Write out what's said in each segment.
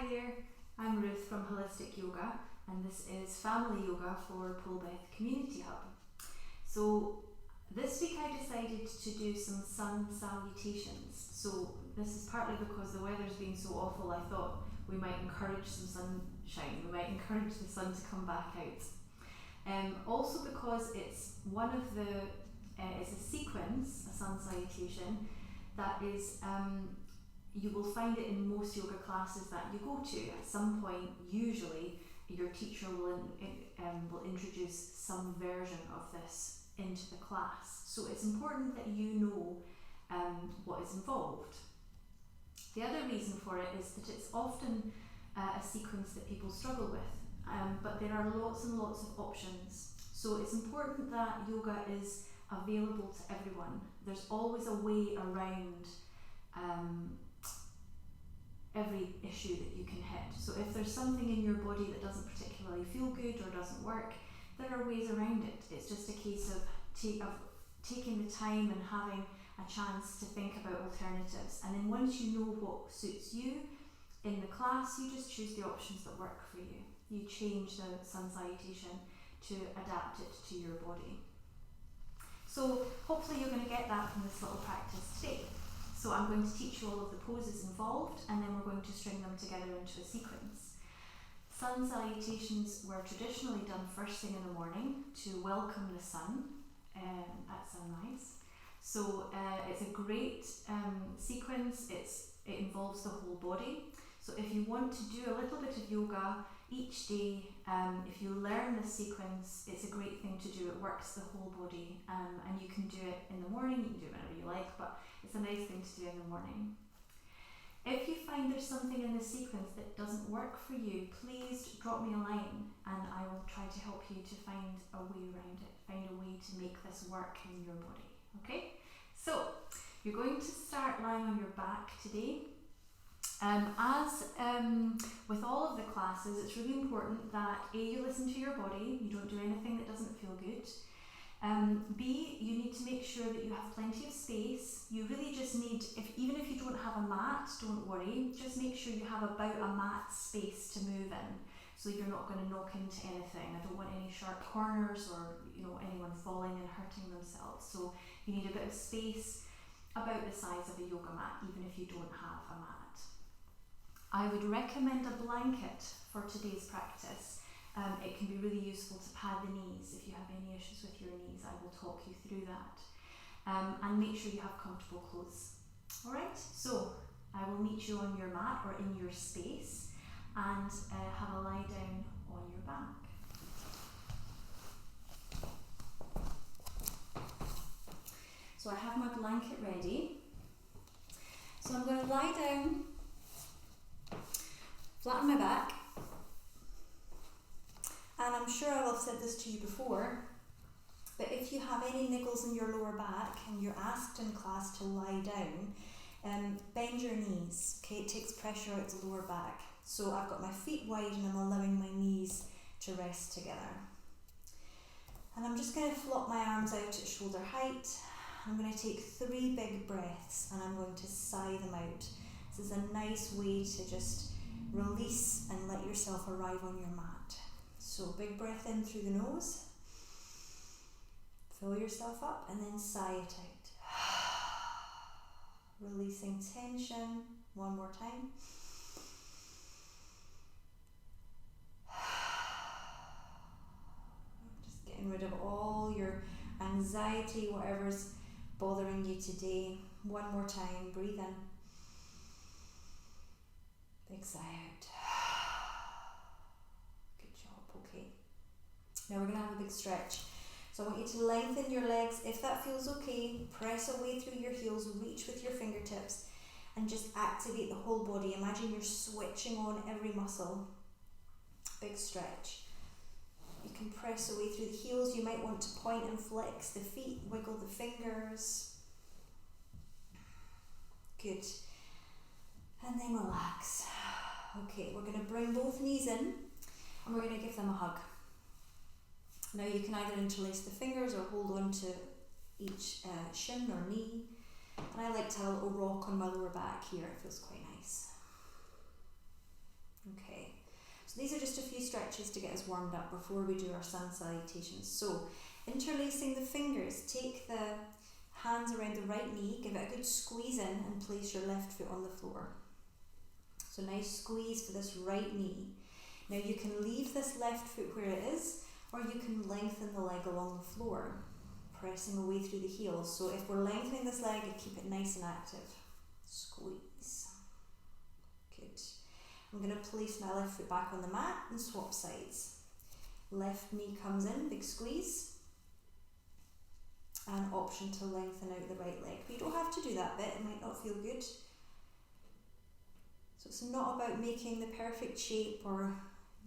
Hi there, I'm Ruth from Holistic Yoga, and this is Family Yoga for Polbeth Community Hub. So this week I decided to do some sun salutations. So this is partly because the weather's been so awful, I thought we might encourage some sunshine, we might encourage the sun to come back out. Also because it's one of the, it's a sequence, a sun salutation, that is, you will find it in most yoga classes that you go to. At some point, usually, your teacher will introduce some version of this into the class. So it's important that you know what is involved. The other reason for it is that it's often a sequence that people struggle with, but there are lots and lots of options. So it's important that yoga is available to everyone. There's always a way around every issue that you can hit. So if there's something in your body that doesn't particularly feel good or doesn't work, there are ways around it. It's just a case of taking the time and having a chance to think about alternatives. And then once you know what suits you in the class, you just choose the options that work for you. You change the sun salutation to adapt it to your body. So hopefully you're going to get that from this little practice today. So I'm going to teach you all of the poses involved, and then we're going to string them together into a sequence. Sun salutations were traditionally done first thing in the morning to welcome the sun at sunrise. So it's a great sequence. It involves the whole body. So if you want to do a little bit of yoga each day, if you learn this sequence, it's a great thing to do. It works the whole body, and you can do it in the morning, you can do it whenever you like, but it's a nice thing to do in the morning. If you find there's something in this sequence that doesn't work for you, please drop me a line and I will try to help you to find a way around it, find a way to make this work in your body. Okay? So, you're going to start lying on your back today. As with all of the classes, it's really important that A, you listen to your body, you don't do anything that doesn't feel good. B, you need to make sure that you have plenty of space. You really just need, even if you don't have a mat, don't worry, just make sure you have about a mat space to move in, so you're not going to knock into anything. I don't want any sharp corners or anyone falling and hurting themselves. So you need a bit of space about the size of a yoga mat, even if you don't have a mat. I would recommend a blanket for today's practice. It can be really useful to pad the knees. If you have any issues with your knees, I will talk you through that. And make sure you have comfortable clothes. Alright, so I will meet you on your mat or in your space and have a lie down on your back. So I have my blanket ready. So I'm going to lie down, flat on my back. And I'm sure I will have said this to you before, but if you have any niggles in your lower back and you're asked in class to lie down, bend your knees, okay? It takes pressure out the lower back. So I've got my feet wide and I'm allowing my knees to rest together. And I'm just going to flop my arms out at shoulder height. I'm going to take 3 big breaths and I'm going to sigh them out. This is a nice way to just release and let yourself arrive on your mat. So big breath in through the nose, fill yourself up and then sigh it out. Releasing tension, one more time. Just getting rid of all your anxiety, whatever's bothering you today. One more time, breathe in. Big sigh out. Okay. Now we're going to have a big stretch. So I want you to lengthen your legs. If that feels okay, press away through your heels, reach with your fingertips and just activate the whole body. Imagine you're switching on every muscle. Big stretch. You can press away through the heels. You might want to point and flex the feet, wiggle the fingers. Good. And then relax. Okay, we're going to bring both knees in. And we're going to give them a hug. Now you can either interlace the fingers or hold on to each shin or knee. And I like to have a little rock on my lower back here. It feels quite nice. Okay, so these are just a few stretches to get us warmed up before we do our sun salutations. So interlacing the fingers, take the hands around the right knee, give it a good squeeze in and place your left foot on the floor. So nice squeeze for this right knee. Now you can leave this left foot where it is, or you can lengthen the leg along the floor, pressing away through the heels. So if we're lengthening this leg, keep it nice and active. Squeeze. Good. I'm going to place my left foot back on the mat and swap sides. Left knee comes in, big squeeze. And option to lengthen out the right leg. But you don't have to do that bit, it might not feel good. So it's not about making the perfect shape or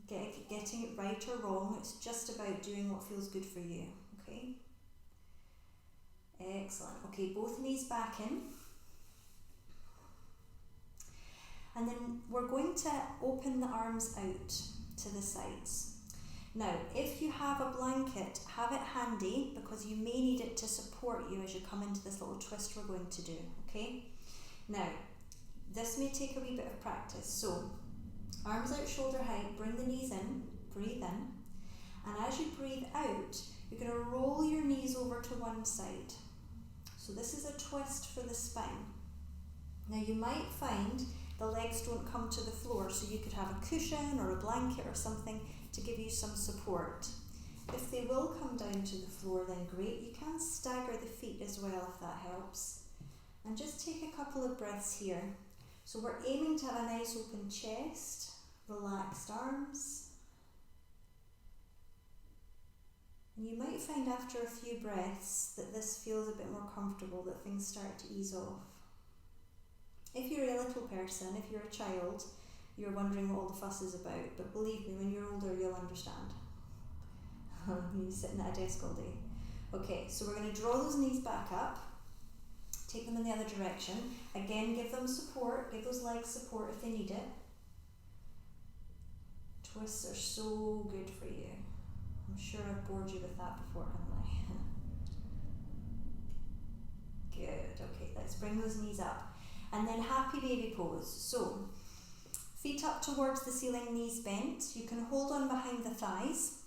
getting it right or wrong, it's just about doing what feels good for you, okay? Excellent. Okay, both knees back in. And then we're going to open the arms out to the sides. Now, if you have a blanket, have it handy because you may need it to support you as you come into this little twist we're going to do, okay? Now, this may take a wee bit of practice. So, arms out shoulder height, bring the knees in, breathe in. And as you breathe out, you're going to roll your knees over to one side. So this is a twist for the spine. Now you might find the legs don't come to the floor, so you could have a cushion or a blanket or something to give you some support. If they will come down to the floor, then great. You can stagger the feet as well if that helps. And just take a couple of breaths here. So we're aiming to have a nice open chest, relaxed arms. And you might find after a few breaths that this feels a bit more comfortable, that things start to ease off. If you're a little person, if you're a child, you're wondering what all the fuss is about, but believe me, when you're older you'll understand. You're sitting at a desk all day. Okay, so we're going to draw those knees back up, take them in the other direction. Again, give them support, give those legs support if they need it. Twists are so good for you. I'm sure I've bored you with that before, haven't I? Good, okay, let's bring those knees up. And then happy baby pose. So, feet up towards the ceiling, knees bent. You can hold on behind the thighs.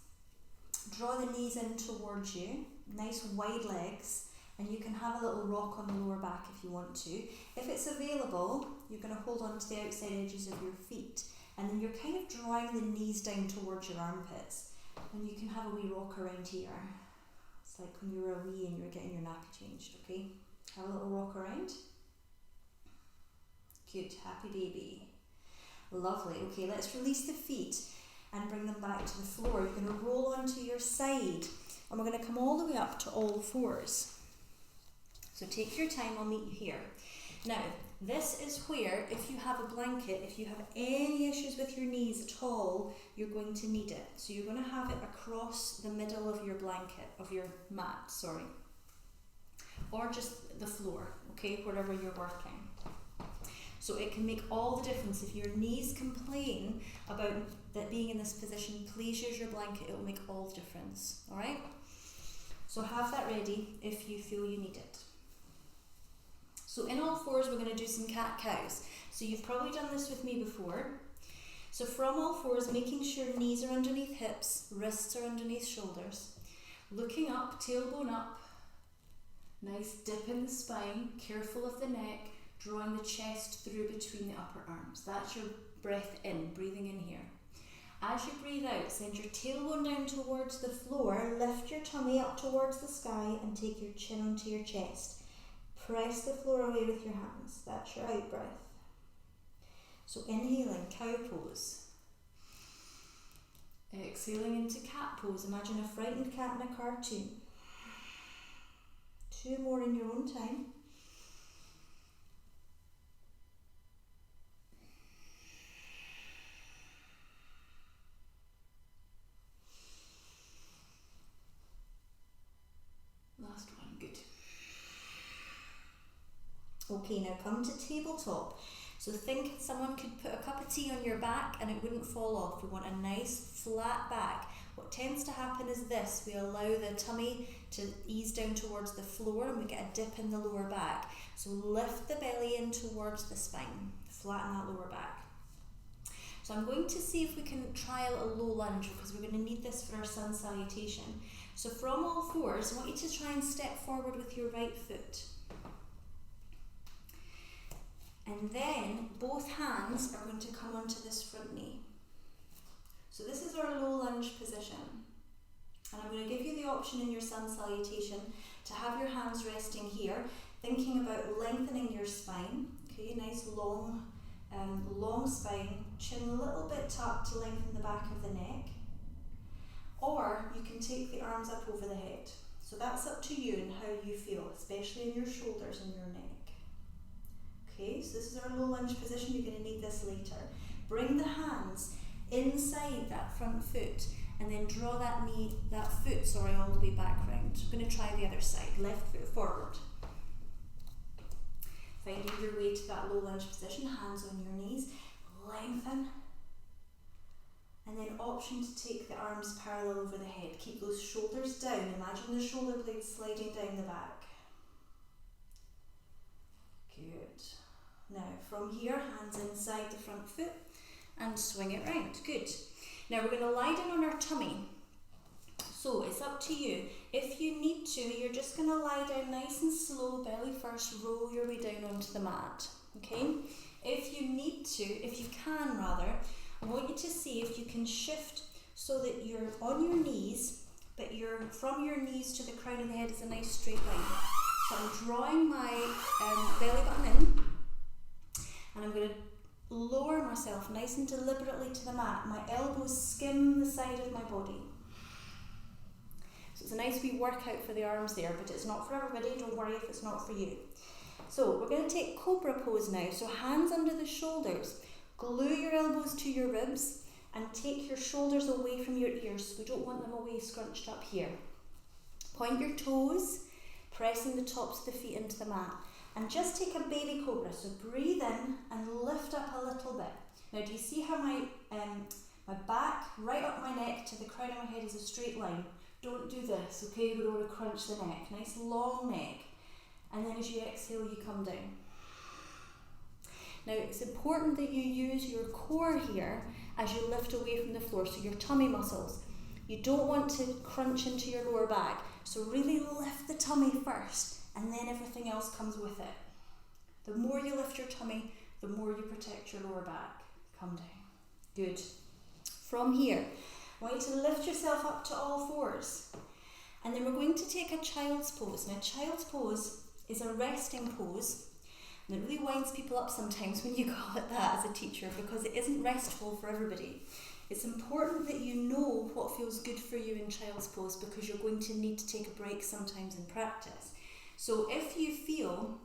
Draw the knees in towards you. Nice wide legs. And you can have a little rock on the lower back if you want to. If it's available, you're going to hold on to the outside edges of your feet. And then you're kind of drawing the knees down towards your armpits. And you can have a wee rock around here. It's like when you were a wee and you were getting your nappy changed, okay? Have a little rock around. Good, happy baby. Lovely. Okay, let's release the feet and bring them back to the floor. You're going to roll onto your side and we're going to come all the way up to all fours. So take your time, I'll meet you here. Now, this is where, if you have a blanket, if you have any issues with your knees at all, you're going to need it. So you're going to have it across the middle of your blanket, of your mat, sorry. Or just the floor, okay, wherever you're working. So it can make all the difference. If your knees complain about that being in this position, please use your blanket, it will make all the difference, alright? So have that ready if you feel you need it. So in all fours we're going to do some cat-cows. So you've probably done this with me before. So from all fours, making sure knees are underneath hips, wrists are underneath shoulders. Looking up, tailbone up, nice dip in the spine, careful of the neck, drawing the chest through between the upper arms. That's your breath in, breathing in here. As you breathe out, send your tailbone down towards the floor, lift your tummy up towards the sky and take your chin onto your chest. Press the floor away with your hands. That's your out breath. So inhaling, cow pose. Exhaling into cat pose. Imagine a frightened cat in a cartoon. 2 more in your own time. Last one, good. Okay, now come to tabletop. So think someone could put a cup of tea on your back and it wouldn't fall off. We want a nice flat back. What tends to happen is this, we allow the tummy to ease down towards the floor and we get a dip in the lower back. So lift the belly in towards the spine, flatten that lower back. So I'm going to see if we can trial a low lunge because we're going to need this for our sun salutation. So from all fours, I want you to try and step forward with your right foot. And then both hands are going to come onto this front knee. So this is our low lunge position. And I'm going to give you the option in your sun salutation to have your hands resting here, thinking about lengthening your spine. Okay, nice long spine, chin a little bit tucked to lengthen the back of the neck. Or you can take the arms up over the head. So that's up to you and how you feel, especially in your shoulders and your neck. Okay, so this is our low lunge position. You're going to need this later. Bring the hands inside that front foot and then draw that foot all the way back round. I'm going to try the other side. Left foot forward. Finding your way to that low lunge position, hands on your knees, lengthen. And then option to take the arms parallel over the head. Keep those shoulders down. Imagine the shoulder blades sliding down the back. Good. Now from here, hands inside the front foot and swing it round. Good. Now we're going to lie down on our tummy. So it's up to you. If you need to, you're just going to lie down nice and slow, belly first, roll your way down onto the mat. Okay? If you need to, if you can rather, I want you to see if you can shift so that you're on your knees, but you're from your knees to the crown of the head is a nice straight line. So I'm drawing my belly button in, and I'm going to lower myself nice and deliberately to the mat. My elbows skim the side of my body. So it's a nice wee workout for the arms there, but it's not for everybody. Don't worry if it's not for you. So we're going to take cobra pose now. So hands under the shoulders. Glue your elbows to your ribs and take your shoulders away from your ears. We don't want them away scrunched up here. Point your toes, pressing the tops of the feet into the mat. And just take a baby cobra. So breathe in and lift up a little bit. Now do you see how my back right up my neck to the crown of my head is a straight line? Don't do this, okay? We don't want to crunch the neck. Nice long neck. And then as you exhale, you come down. Now it's important that you use your core here as you lift away from the floor, so your tummy muscles. You don't want to crunch into your lower back, so really lift the tummy first and then everything else comes with it. The more you lift your tummy, the more you protect your lower back. Come down. Good. From here, I want you to lift yourself up to all fours. And then we're going to take a child's pose. Now child's pose is a resting pose. And it really winds people up sometimes when you call it that as a teacher, because it isn't restful for everybody. It's important that you know what feels good for you in child's pose, because you're going to need to take a break sometimes in practice. So if you feel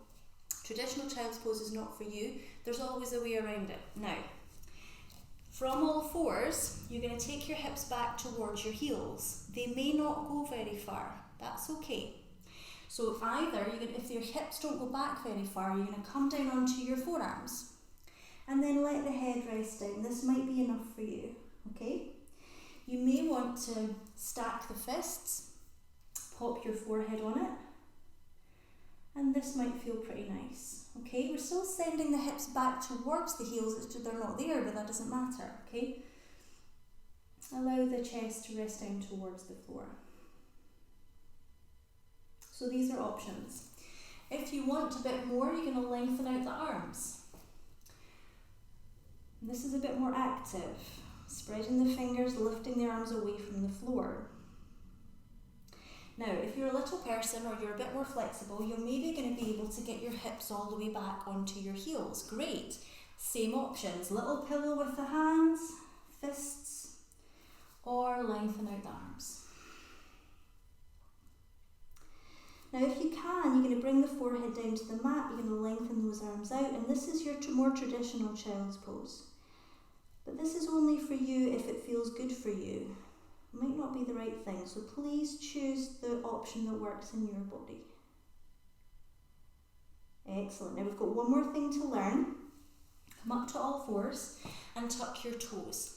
traditional child's pose is not for you, there's always a way around it. Now, from all fours, you're going to take your hips back towards your heels. They may not go very far. That's okay. So if your hips don't go back very far, you're going to come down onto your forearms and then let the head rest down. This might be enough for you, okay? You may want to stack the fists, pop your forehead on it, and this might feel pretty nice, okay? We're still sending the hips back towards the heels, it's just they're not there, but that doesn't matter, okay? Allow the chest to rest down towards the floor. So these are options. If you want a bit more, you're going to lengthen out the arms. And this is a bit more active. Spreading the fingers, lifting the arms away from the floor. Now, if you're a little person or you're a bit more flexible, you're maybe going to be able to get your hips all the way back onto your heels. Great. Same options. Little pillow with the hands, fists, or lengthen out the arms. Now if you can, you're going to bring the forehead down to the mat, you're going to lengthen those arms out, and this is your more traditional child's pose. But this is only for you if it feels good for you. It might not be the right thing, so please choose the option that works in your body. Excellent. Now we've got one more thing to learn. Come up to all fours and tuck your toes.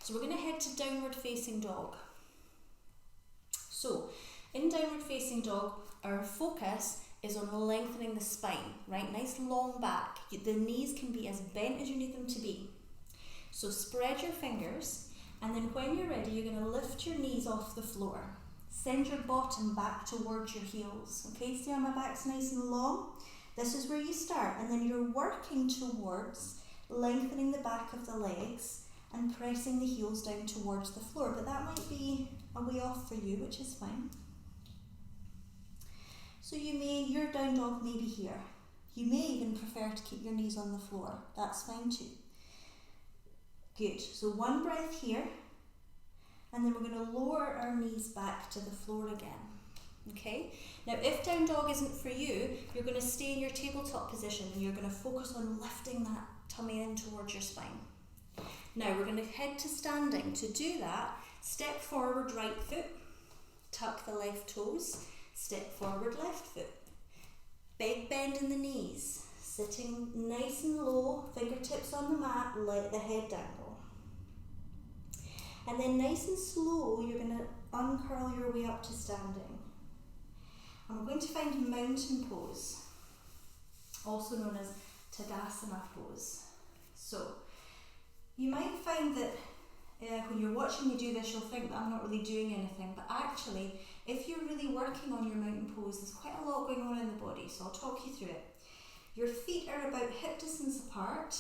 So we're going to head to downward facing dog. So in downward facing dog, our focus is on lengthening the spine, right? Nice long back. The knees can be as bent as you need them to be. So spread your fingers, and then when you're ready, you're going to lift your knees off the floor. Send your bottom back towards your heels. Okay, see how my back's nice and long? This is where you start, and then you're working towards lengthening the back of the legs and pressing the heels down towards the floor, but that might be a way off for you, which is fine. So your down dog may be here. You may even prefer to keep your knees on the floor. That's fine too. Good. So one breath here, and then we're going to lower our knees back to the floor again. Okay? Now, if down dog isn't for you, you're going to stay in your tabletop position and you're going to focus on lifting that tummy in towards your spine. Now, we're going to head to standing. To do that, step forward right foot, tuck the left toes, step forward left foot. Big bend in the knees, sitting nice and low, fingertips on the mat, let the head dangle. And then nice and slow, you're going to uncurl your way up to standing. And we're going to find mountain pose, also known as Tadasana pose. So, you might find that when you're watching me do this, you'll think that I'm not really doing anything, but actually, if you're really working on your mountain pose, there's quite a lot going on in the body, so I'll talk you through it. Your feet are about hip distance apart,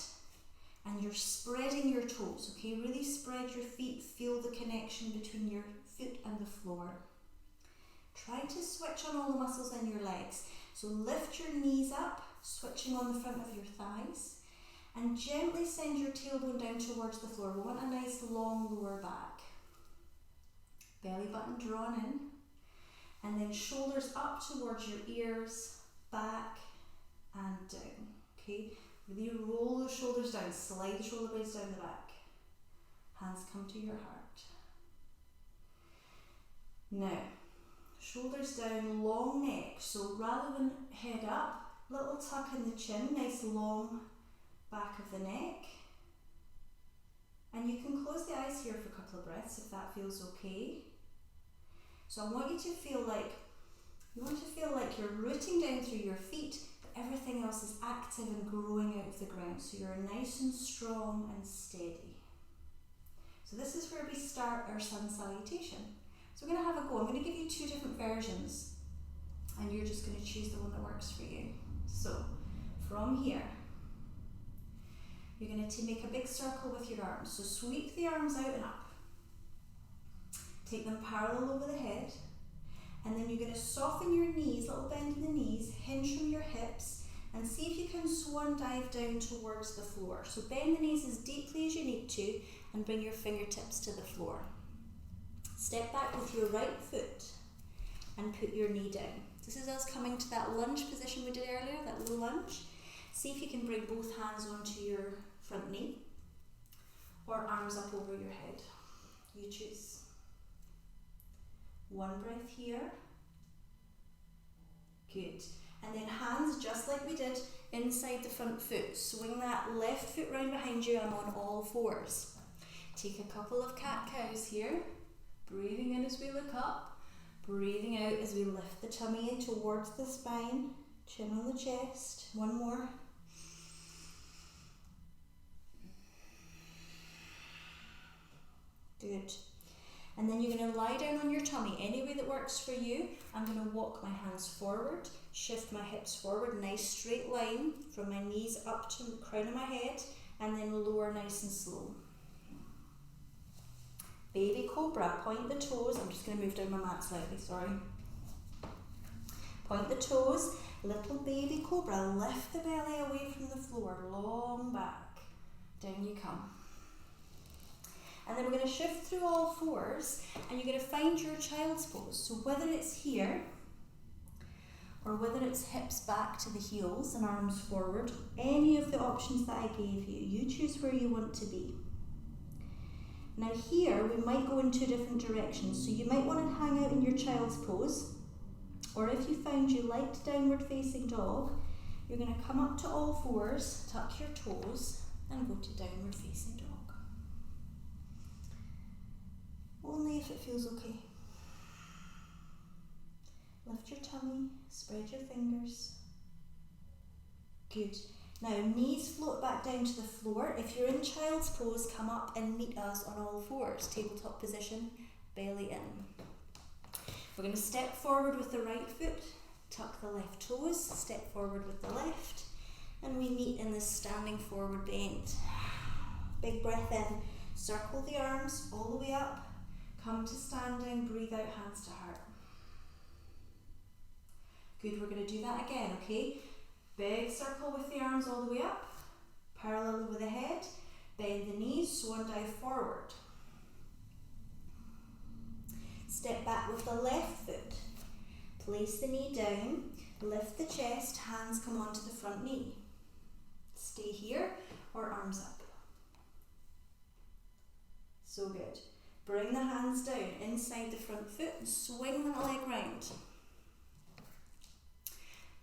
and you're spreading your toes, okay? Really spread your feet, feel the connection between your foot and the floor. Try to switch on all the muscles in your legs. So lift your knees up, switching on the front of your thighs, and gently send your tailbone down towards the floor. We want a nice long lower back. Belly button drawn in, and then shoulders up towards your ears, back and down. Okay, really roll those shoulders down, slide the shoulder blades down the back. Hands come to your heart. Now, shoulders down, long neck. So rather than head up, little tuck in the chin, nice long back of the neck. And you can close the eyes here for a couple of breaths if that feels okay. So I want you to feel like you're rooting down through your feet, but everything else is active and growing out of the ground. So you're nice and strong and steady. So this is where we start our sun salutation. So we're going to have a go. I'm going to give you two different versions, and you're just going to choose the one that works for you. So from here, you're going to make a big circle with your arms. So sweep the arms out and up. Take them parallel over the head, and then you're going to soften your knees, little bend in the knees, hinge from your hips, and see if you can swan dive down towards the floor. So bend the knees as deeply as you need to and bring your fingertips to the floor. Step back with your right foot and put your knee down. This is us coming to that lunge position we did earlier, that low lunge. See if you can bring both hands onto your front knee or arms up over your head. You choose. One breath here. Good. And then hands, just like we did, inside the front foot. Swing that left foot round behind you. I'm on all fours. Take a couple of cat-cows here. Breathing in as we look up. Breathing out as we lift the tummy in towards the spine. Chin on the chest. One more. Good. And then you're going to lie down on your tummy any way that works for you. I'm going to walk my hands forward, shift my hips forward, nice straight line from my knees up to the crown of my head, and then lower nice and slow. Baby cobra, point the toes. I'm just going to move down my mat slightly, sorry. Point the toes, little baby cobra, lift the belly away from the floor, long back, down you come. And then we're going to shift through all fours, and you're going to find your child's pose. So whether it's here, or whether it's hips back to the heels and arms forward, any of the options that I gave you, you choose where you want to be. Now here, we might go in two different directions. So you might want to hang out in your child's pose, or if you found you liked downward facing dog, you're going to come up to all fours, tuck your toes, and go to downward facing dog. Only if it feels okay. Lift your tummy, spread your fingers. Good. Now, knees float back down to the floor. If you're in child's pose, come up and meet us on all fours. Tabletop position, belly in. We're going to step forward with the right foot, tuck the left toes, step forward with the left, and we meet in this standing forward bend. Big breath in, circle the arms all the way up, come to standing, breathe out, hands to heart. Good, we're going to do that again, okay? Big circle with the arms all the way up, parallel over the head, bend the knees, swan dive forward. Step back with the left foot, place the knee down, lift the chest, hands come onto the front knee. Stay here or arms up. So good. Bring the hands down inside the front foot and swing that leg round.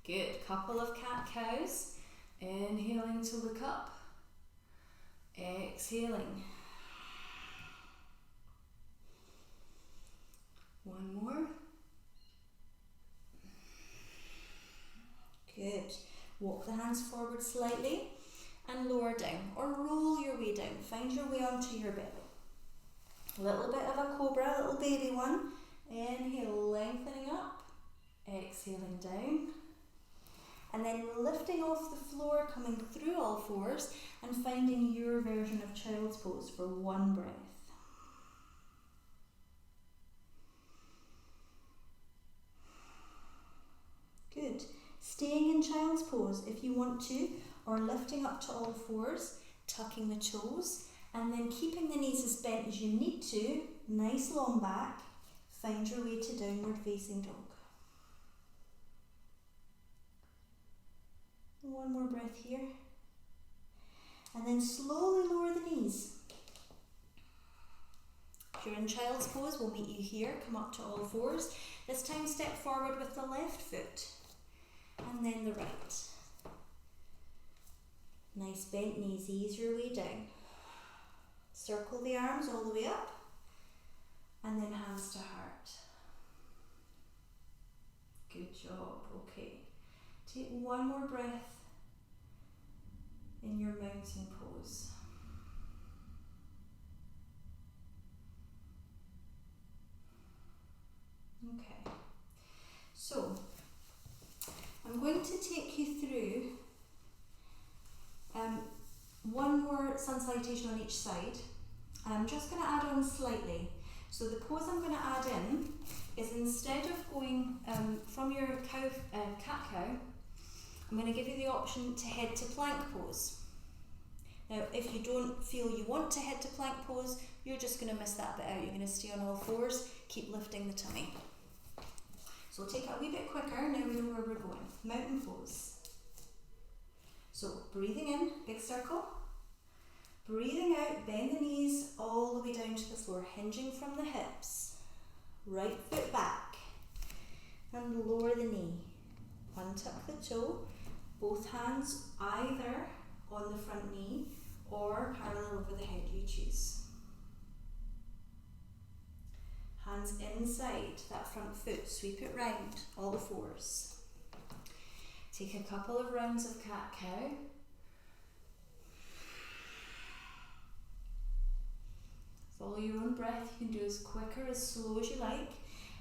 Good. Couple of cat-cows. Inhaling to look up. Exhaling. One more. Good. Walk the hands forward slightly and lower down, or roll your way down. Find your way onto your belly. A little bit of a cobra, a little baby one. Inhale, lengthening up. Exhaling down. And then lifting off the floor, coming through all fours and finding your version of child's pose for one breath. Good. Staying in child's pose if you want to, or lifting up to all fours, tucking the toes, and then keeping the knees as bent as you need to, nice long back, find your way to downward facing dog. One more breath here. And then slowly lower the knees. If you're in child's pose, we'll meet you here. Come up to all fours. This time step forward with the left foot. And then the right. Nice bent knees, ease your way down. Circle the arms all the way up. And then hands to heart. Good job, okay. Take one more breath in your mountain pose. Okay, so I'm going to take you through one more sun salutation on each side, and I'm just going to add on slightly. So the pose I'm going to add in is, instead of going from your cat-cow, I'm going to give you the option to head to plank pose. Now, if you don't feel you want to head to plank pose, you're just going to miss that bit out. You're going to stay on all fours, keep lifting the tummy. So we'll take it a wee bit quicker, now we know where we're going. Mountain pose. So breathing in, big circle. Breathing out, bend the knees all the way down to the floor, hinging from the hips. Right foot back. And lower the knee. Untuck the toe. Both hands either on the front knee or parallel over the head, you choose. Hands inside that front foot, sweep it round, all fours. Take a couple of rounds of cat-cow. Follow your own breath, you can do as quick or as slow as you like.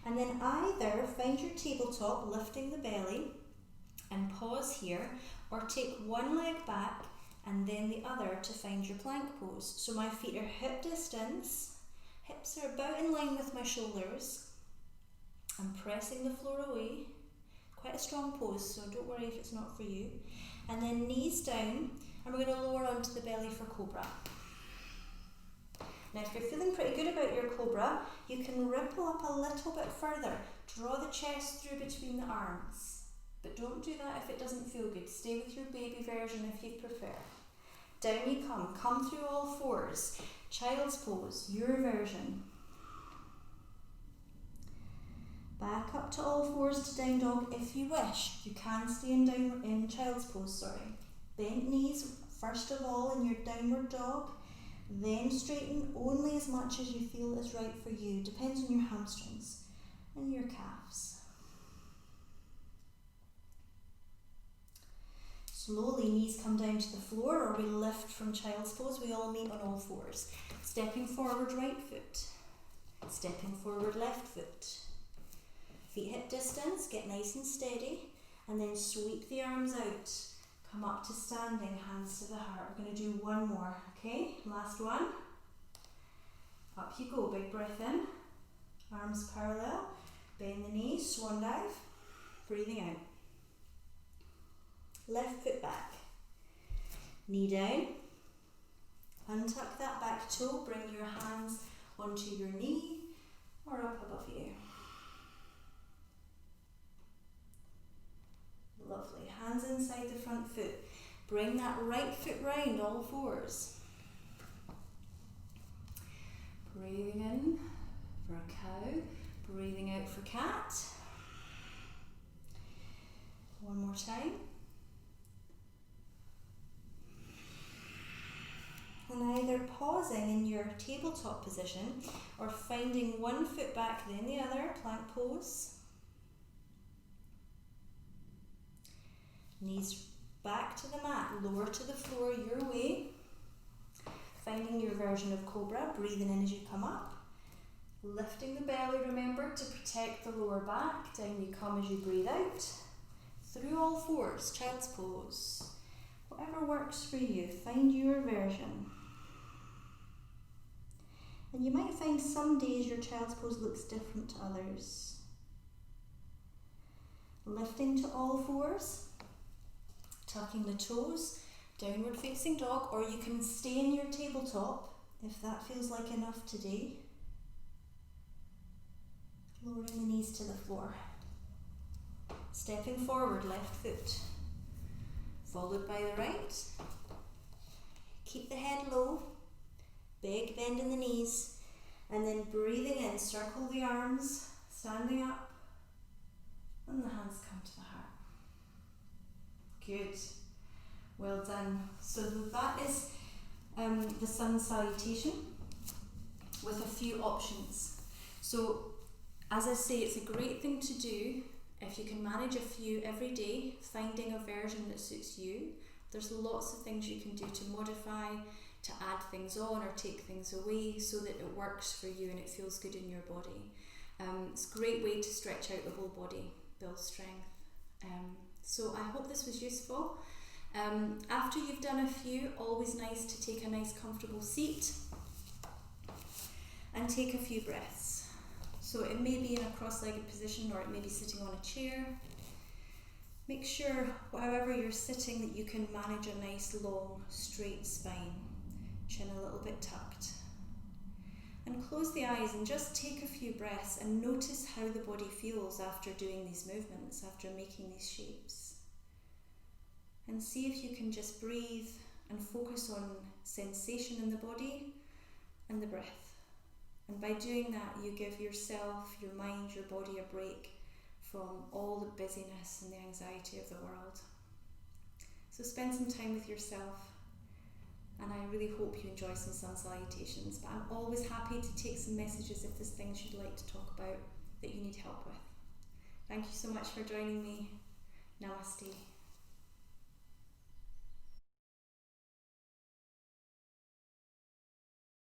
And then either find your tabletop, lifting the belly, and pause here, or take one leg back and then the other to find your plank pose. So my feet are hip distance, hips are about in line with my shoulders. I'm pressing the floor away. Quite a strong pose, so don't worry if it's not for you. And then knees down, and we're going to lower onto the belly for cobra. Now if you're feeling pretty good about your cobra, you can ripple up a little bit further. Draw the chest through between the arms. But don't do that if it doesn't feel good. Stay with your baby version if you prefer. Down you come through all fours. Child's pose, your version. Back up to all fours to down dog if you wish. You can stay in child's pose, Bent knees first of all in your downward dog, then straighten only as much as you feel is right for you. Depends on your hamstrings and your calves. So Slowly, knees come down to the floor, or we lift from child's pose. We all meet on all fours. Stepping forward, right foot. Stepping forward, left foot. Feet hip distance, get nice and steady, and then sweep the arms out. Come up to standing, hands to the heart. We're going to do one more, okay? Last one. Up you go, big breath in. Arms parallel, bend the knees, swan dive. Breathing out. Left foot back. Knee down. Untuck that back toe, bring your hands onto your knee or up above you. Lovely. Hands inside the front foot. Bring that right foot round, all fours. Breathing in for a cow. Breathing out for cat. One more time. And either pausing in your tabletop position or finding one foot back then the other, plank pose. Knees back to the mat, lower to the floor your way. Finding your version of cobra, breathing in as you come up. Lifting the belly, remember, to protect the lower back. Down you come as you breathe out. Through all fours, child's pose. Whatever works for you, find your version. And you might find some days your child's pose looks different to others. Lifting to all fours, tucking the toes, downward facing dog, or you can stay in your tabletop if that feels like enough today. Lowering the knees to the floor. Stepping forward, left foot, followed by the right. Keep the head low, big bend in the knees, and then breathing in, circle the arms, standing up, and the hands come to the heart. Good, well done. So that is the sun salutation with a few options. So as I say, it's a great thing to do if you can manage a few every day, finding a version that suits you. There's lots of things you can do to modify, to add things on or take things away so that it works for you and it feels good in your body. It's a great way to stretch out the whole body, build strength. So I hope this was useful. After you've done a few, always nice to take a nice comfortable seat and take a few breaths. So it may be in a cross-legged position or it may be sitting on a chair. Make sure, however you're sitting, that you can manage a nice long straight spine, chin a little bit tucked. And close the eyes and just take a few breaths and notice how the body feels after doing these movements, after making these shapes. And see if you can just breathe and focus on sensation in the body and the breath. And by doing that, you give yourself, your mind, your body a break from all the busyness and the anxiety of the world. So spend some time with yourself, and I really hope you enjoy some sun salutations. But I'm always happy to take some messages if there's things you'd like to talk about that you need help with. Thank you so much for joining me. Namaste.